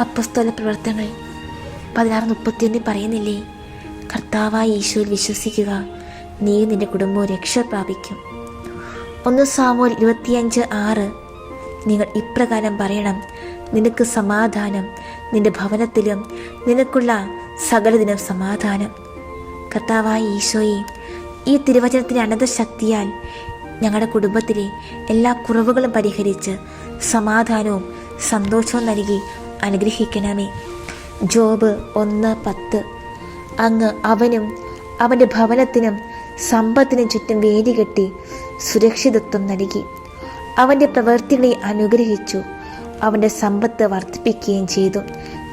അപ്പസ്തോല പ്രവർത്തനങ്ങൾ 16:31 പറയുന്നില്ലേ, കർത്താവായ ഈശോയിൽ വിശ്വസിക്കുക, നീ നിന്റെ കുടുംബവും രക്ഷ പ്രാപിക്കും. 1 സാമുവേൽ 25:6 നിങ്ങൾ ഇപ്രകാരം പറയണം, നിനക്ക് സമാധാനം, നിന്റെ ഭവനത്തിലും നിനക്കുള്ള സകലതിനും സമാധാനം. കർത്താവായ ഈശോയെ ഈ തിരുവചനത്തിൻ്റെ അനന്ത ശക്തിയാൽ ഞങ്ങളുടെ കുടുംബത്തിലെ എല്ലാ കുറവുകളും പരിഹരിച്ച് സമാധാനവും സന്തോഷവും നൽകി അനുഗ്രഹിക്കണമേ. ജോബ് 1:10 അങ്ങ് അവനും അവൻ്റെ ഭവനത്തിനും സമ്പത്തിനും ചുറ്റും വേലി കെട്ടി സുരക്ഷിതത്വം നൽകി. അവൻ്റെ പ്രവൃത്തികളെ അനുഗ്രഹിച്ചു, അവൻ്റെ സമ്പത്ത് വർദ്ധിപ്പിക്കുകയും ചെയ്തു.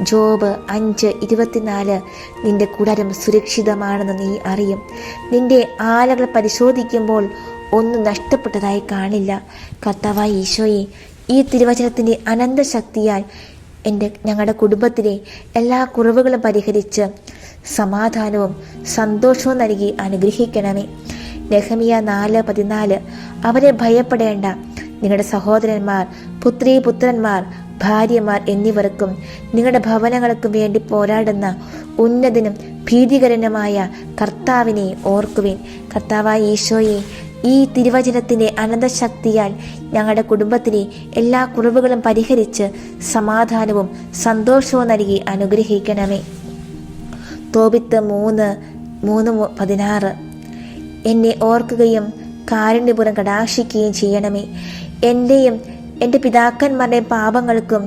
ജോബ് 5:24 നിന്റെ കൂടാരം സുരക്ഷിതമാണെന്ന് നീ അറിയും. നിന്റെ ആലകൾ പരിശോധിക്കുമ്പോൾ ഒന്നും നഷ്ടപ്പെട്ടതായി കാണില്ല. കർത്താവായ ഈശോയെ ഈ തിരുവചനത്തിൻ്റെ അനന്ത ശക്തിയാൽ ഞങ്ങളുടെ കുടുംബത്തിലെ എല്ലാ കുറവുകളും പരിഹരിച്ച് സമാധാനവും സന്തോഷവും നൽകി അനുഗ്രഹിക്കണമേ. നെഹെമ്യാ 4:14 അവരെ ഭയപ്പെടേണ്ട, നിങ്ങളുടെ സഹോദരന്മാർ പുത്രീപുത്രന്മാർ ഭാര്യമാർ എന്നിവർക്കും നിങ്ങളുടെ ഭവനങ്ങൾക്കും വേണ്ടി പോരാടുന്ന ഉന്നതനും ഭീതികരനുമായ കർത്താവിനെ ഓർക്കുവിൻ. കർത്താവായ ഈശോയെ, ഈ തിരുവചനത്തിൻ്റെ അനന്തശക്തിയാൽ ഞങ്ങളുടെ കുടുംബത്തിലെ എല്ലാ കുറവുകളും പരിഹരിച്ച് സമാധാനവും സന്തോഷവും നൽകി അനുഗ്രഹിക്കണമേ. തോബിത്ത് 3:16. എന്നെ ഓർക്കുകയും കാരുണ്യപൂർവ്വം കടാക്ഷിക്കുകയും ചെയ്യണമേ. എൻ്റെയും എൻ്റെ പിതാക്കന്മാരുടെയും പാപങ്ങൾക്കും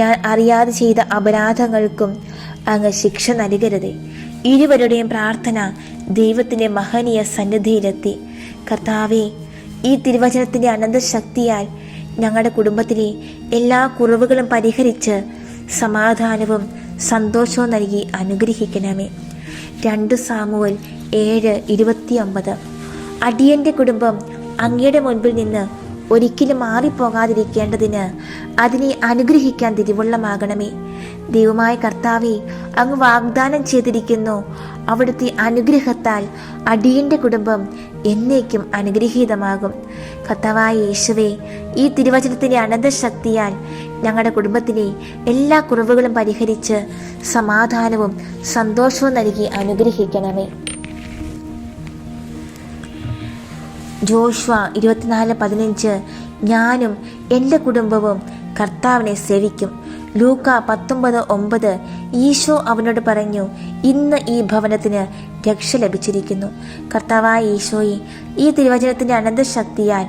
ഞാൻ അറിയാതെ ചെയ്ത അപരാധങ്ങൾക്കും അങ്ങ് ശിക്ഷ നൽകരുതേ. ഇരുവരുടെയും പ്രാർത്ഥന ദൈവത്തിൻ്റെ മഹനീയ സന്നിധിയിലെത്തി. കർത്താവേ, ഈ തിരുവചനത്തിൻ്റെ അനന്തശക്തിയാൽ ഞങ്ങളുടെ കുടുംബത്തിലെ എല്ലാ കുറവുകളും പരിഹരിച്ച് സമാധാനവും സന്തോഷവും നൽകി അനുഗ്രഹിക്കണമേ. 2 സാമുവേൽ 7:29. അടിയന്റെ കുടുംബം അങ്ങയുടെ മുൻപിൽ നിന്ന് ഒരിക്കലും മാറിപ്പോകാതിരിക്കേണ്ടതിന് അതിനെ അനുഗ്രഹിക്കാൻ തിരുവുള്ളമാകണമേ. ദൈവമായ കർത്താവെ, അങ്ങ് വാഗ്ദാനം ചെയ്തിരിക്കുന്നു, അവിടുത്തെ അനുഗ്രഹത്താൽ അടിയന്റെ കുടുംബം എന്നേക്കും അനുഗ്രഹീതമാകും. കർത്താവായ യേശുവേ, ഈ തിരുവചനത്തിൻ്റെ അനന്തശക്തിയാൽ ഞങ്ങളുടെ കുടുംബത്തിലെ എല്ലാ കുറവുകളും പരിഹരിച്ച് സമാധാനവും സന്തോഷവും നൽകി അനുഗ്രഹിക്കണമേ. ജോഷുവ 24:15. ഞാനും എൻ്റെ കുടുംബവും കർത്താവിനെ സേവിക്കും. ലൂക്ക 19:9. ഈശോ അവനോട് പറഞ്ഞു, ഇന്ന് ഈ ഭവനത്തിന് രക്ഷ ലഭിച്ചിരിക്കുന്നു. കർത്താവായ ഈശോയെ, ഈ തിരുവചനത്തിൻ്റെ അനന്തശക്തിയാൽ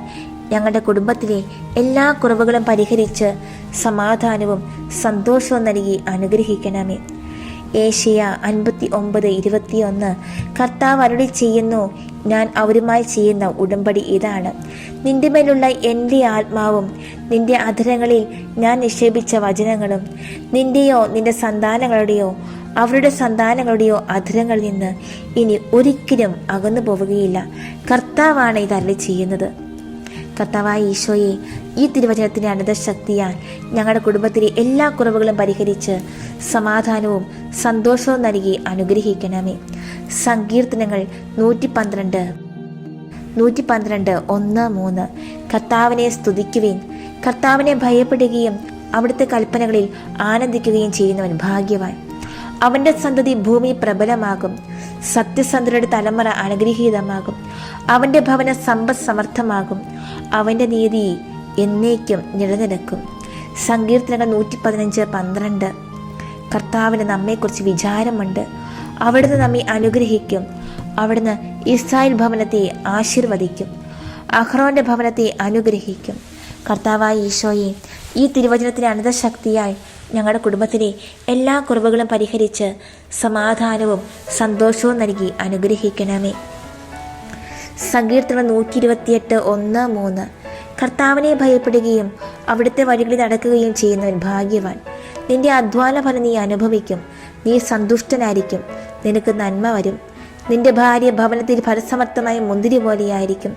ഞങ്ങളുടെ കുടുംബത്തിലെ എല്ലാ കുറവുകളും പരിഹരിച്ച് സമാധാനവും സന്തോഷവും നൽകി അനുഗ്രഹിക്കണമേ. ഏശയ്യ 59:21. കർത്താവ് അരുളി ചെയ്യുന്നു, ഞാൻ അവരുമായി ചെയ്യുന്ന ഉടമ്പടി ഇതാണ്. നിന്റെ മേലുള്ള എൻ്റെ ആത്മാവും നിന്റെ അധരങ്ങളിൽ ഞാൻ നിക്ഷേപിച്ച വചനങ്ങളും നിന്റെയോ നിന്റെ സന്താനങ്ങളുടെയോ അവരുടെ സന്താനങ്ങളുടെയോ അധരങ്ങളിൽ നിന്ന് ഇനി ഒരിക്കലും അകന്നു പോവുകയില്ല. കർത്താവാണ് ഇത് അരുളി ചെയ്യുന്നത്. കർത്താവായ ഈശോയെ, ഈ തിരുവചനത്തിൻ്റെ അനന്തശക്തിയാൽ ഞങ്ങളുടെ കുടുംബത്തിലെ എല്ലാ കുറവുകളും പരിഹരിച്ച് സമാധാനവും സന്തോഷവും നൽകി അനുഗ്രഹിക്കണമേ. സങ്കീർത്തനങ്ങൾ 112:1-3. കർത്താവിനെ സ്തുതിക്കുവിൻ. കർത്താവിനെ ഭയപ്പെടുകയും അവിടുത്തെ കൽപ്പനകളിൽ ആനന്ദിക്കുകയും ചെയ്യുന്നവൻ ഭാഗ്യവാൻ. അവൻ്റെ സന്തതി ഭൂമി പ്രബലമാകും. സത്യസന്ധരുടെ തലമുറ അനുഗ്രഹീതമാകും. അവൻ്റെ ഭവനം സമ്പദ് സമർത്ഥമാകും. അവൻ്റെ നീതി എന്നേക്കും നിലനിൽക്കും. സങ്കീർത്തനങ്ങൾ 115:12. കർത്താവിന് നമ്മെക്കുറിച്ച് വിചാരമുണ്ട്. അവിടുന്ന് നമ്മെ അനുഗ്രഹിക്കും. അവിടുന്ന് ഇസ്രായേൽ ഭവനത്തെ ആശീർവദിക്കും. അഹ്റോന്റെ ഭവനത്തെ അനുഗ്രഹിക്കും. കർത്താവായ ഈശോയെ, ഈ തിരുവചനത്തിൻ്റെ അനന്തശക്തിയായി ഞങ്ങളുടെ കുടുംബത്തിലെ എല്ലാ കുറവുകളും പരിഹരിച്ച് സമാധാനവും സന്തോഷവും നൽകി അനുഗ്രഹിക്കണമേ. സങ്കീർത്തനം 128:1-3. കർത്താവിനെ ഭയപ്പെടുകയും അവിടുത്തെ വഴികളിൽ നടക്കുകയും ചെയ്യുന്നവൻ ഭാഗ്യവാൻ. നിന്റെ അധ്വാന ഫലം നീ അനുഭവിക്കും. നീ സന്തുഷ്ടനായിരിക്കും. നിനക്ക് നന്മ വരും. നിന്റെ ഭാര്യ ഭവനത്തിൽ ഫലസമർത്ഥമായ മുന്തിരി പോലെയായിരിക്കും.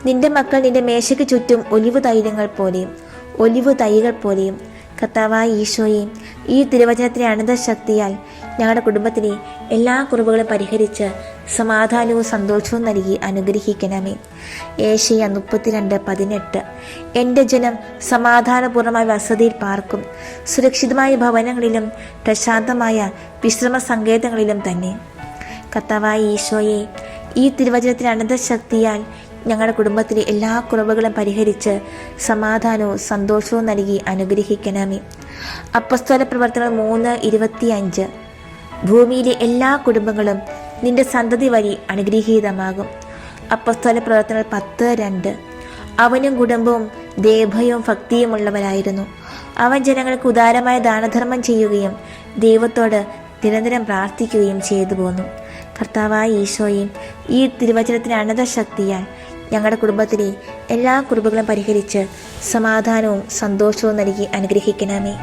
നിന്റെ മക്കൾ നിന്റെ മേശയ്ക്ക് ചുറ്റും ഒലിവ് തൈകൾ പോലെയും. കർത്താവായ ഈശോയെ, ഈ തിരുവചനത്തിൻ്റെ അനന്തശക്തിയാൽ ഞങ്ങളുടെ കുടുംബത്തിലെ എല്ലാ കുറവുകളും പരിഹരിച്ച് സമാധാനവും സന്തോഷവും നൽകി അനുഗ്രഹിക്കണമേ. ഏശയ്യ 32:18. എൻ്റെ ജനം സമാധാനപൂർണ്ണമായ വസതിയിൽ പാർക്കും, സുരക്ഷിതമായ ഭവനങ്ങളിലും പ്രശാന്തമായ വിശ്രമ സങ്കേതങ്ങളിലും തന്നെ. കർത്താവായ ഈശോയെ, ഈ തിരുവചനത്തിൻ്റെ അനന്തശക്തിയാൽ ഞങ്ങളുടെ കുടുംബത്തിലെ എല്ലാ കുറവുകളും പരിഹരിച്ച് സമാധാനവും സന്തോഷവും നൽകി അനുഗ്രഹിക്കണമേ. അപ്പസ്തോല പ്രവർത്തനങ്ങൾ 3:25. ഭൂമിയിലെ എല്ലാ കുടുംബങ്ങളും നിന്റെ സന്തതി വഴി അനുഗ്രഹീതമാകും. അപ്പസ്തോല പ്രവർത്തനങ്ങൾ 10:2. അവനും കുടുംബവും ദൈവഭയവും ഭക്തിയുമുള്ളവരായിരുന്നു. അവൻ ജനങ്ങൾക്ക് ഉദാരമായ ദാനധർമ്മം ചെയ്യുകയും ദൈവത്തോട് നിരന്തരം പ്രാർത്ഥിക്കുകയും ചെയ്തു പോന്നു. കർത്താവായ ഈശോയെ, ഈ തിരുവചനത്തിൻ്റെ അനന്തശക്തിയാൽ ഞങ്ങളുടെ കുടുംബത്തിലെ എല്ലാ കുറവുകളും പരിഹരിച്ച് സമാധാനവും സന്തോഷവും നൽകി അനുഗ്രഹിക്കണമേ.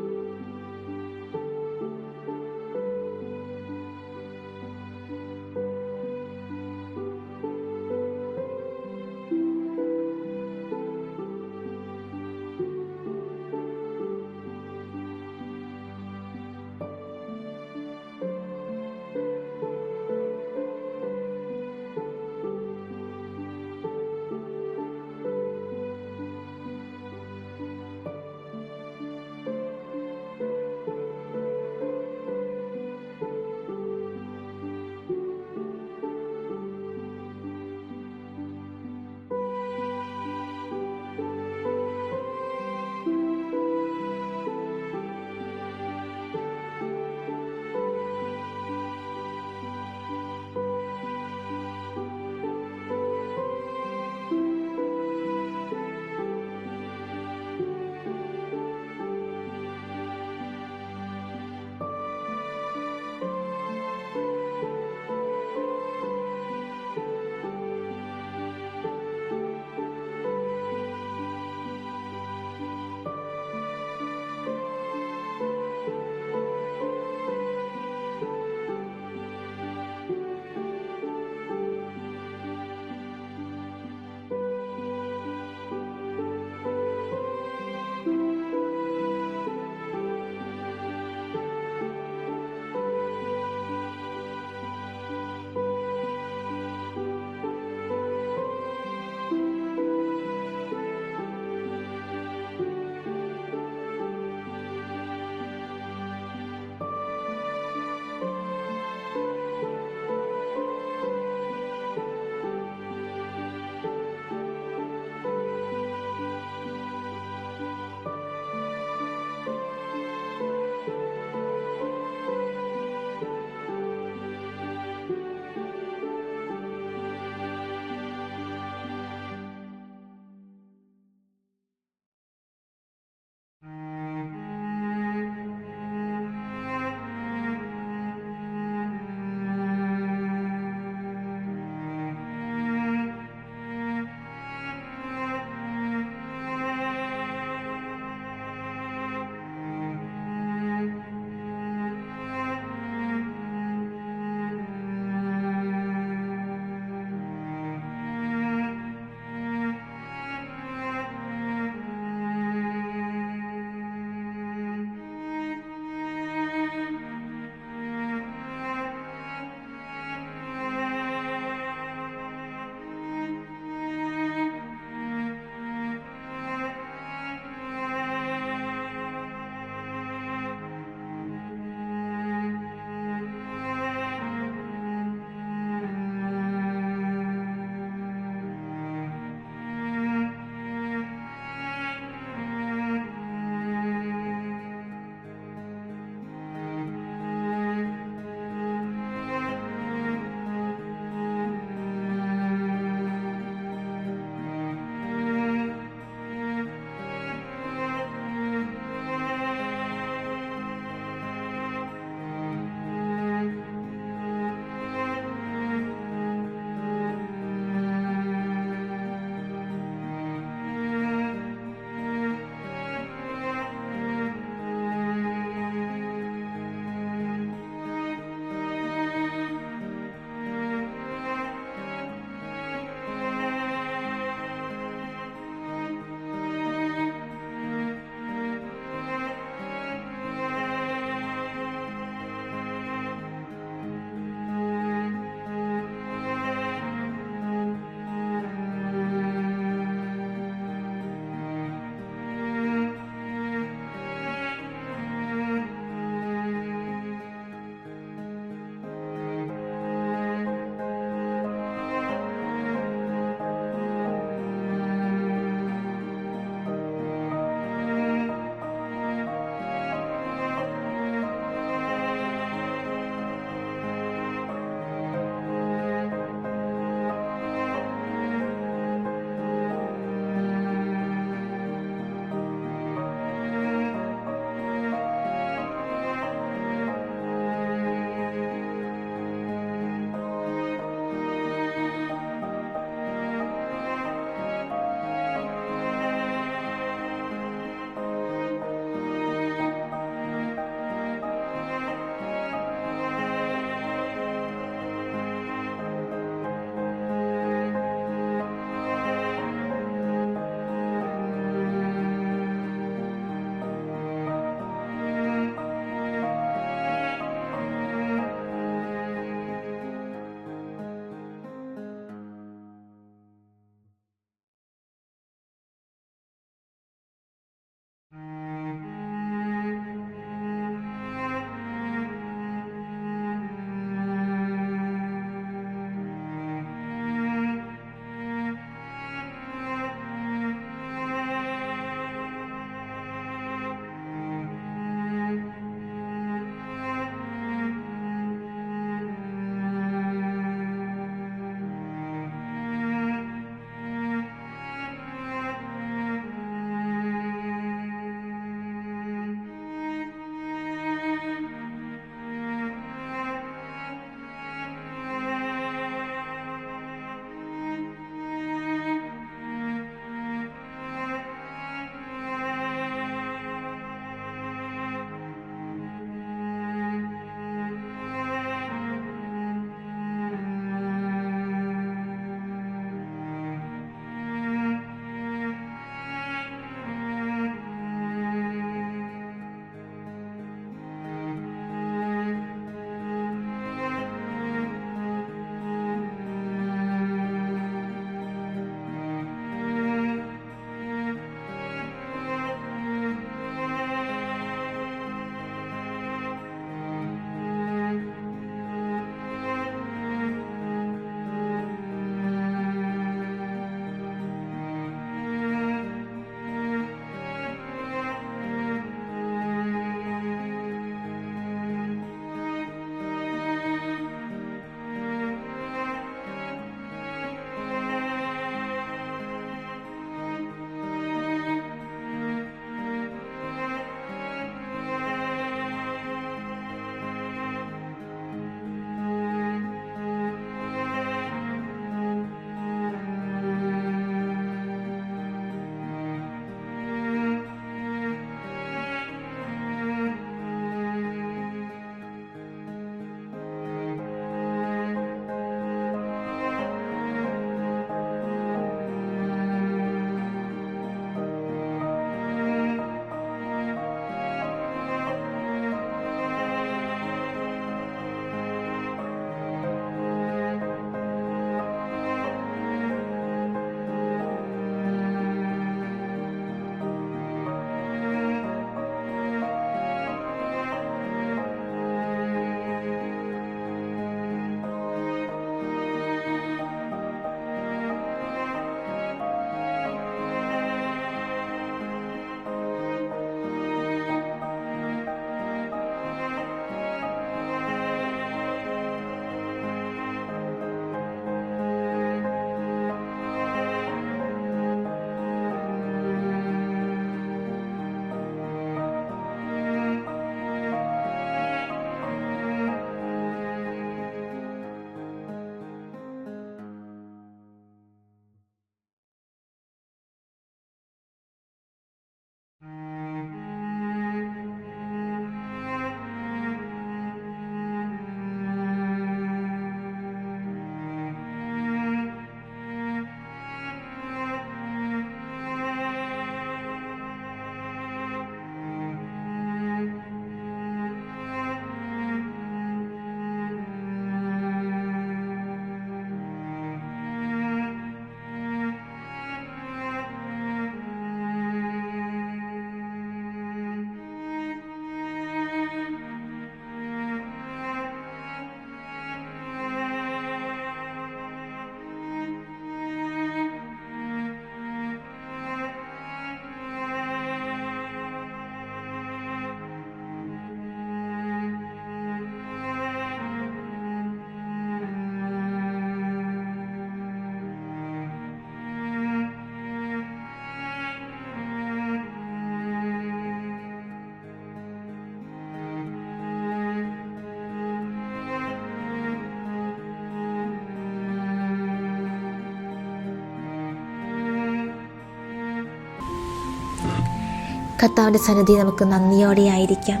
കർത്താവിൻ്റെ സന്നിധി നമുക്ക് നന്ദിയോടെ ആയിരിക്കാം.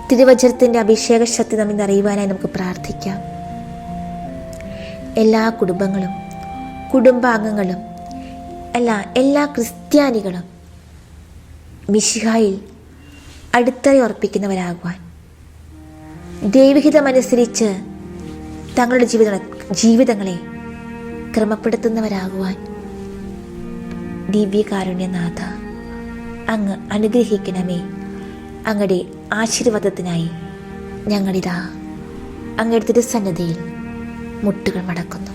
തിരുവചനത്തിൻ്റെ അഭിഷേക ശക്തി നമ്മിൽ നിറയുവാനായി നമുക്ക് പ്രാർത്ഥിക്കാം. എല്ലാ കുടുംബങ്ങളും, കുടുംബാംഗങ്ങളും, എല്ലാ ക്രിസ്ത്യാനികളും മിശിഹായിൽ അടിത്തറ ഉറപ്പിക്കുന്നവരാകുവാൻ, ദൈവഹിതമനുസരിച്ച് തങ്ങളുടെ ജീവിതങ്ങളെ ക്രമപ്പെടുത്തുന്നവരാകുവാൻ ദിവ്യകാരുണ്യനാഥ അങ്ങ് അനുഗ്രഹിക്കണമേ. അങ്ങയുടെ ആശീർവാദത്തിനായി ഞങ്ങളിതാ അങ്ങയുടെ തിരുസന്നിധിയിൽ മുട്ടുകൾ മടക്കുന്നു.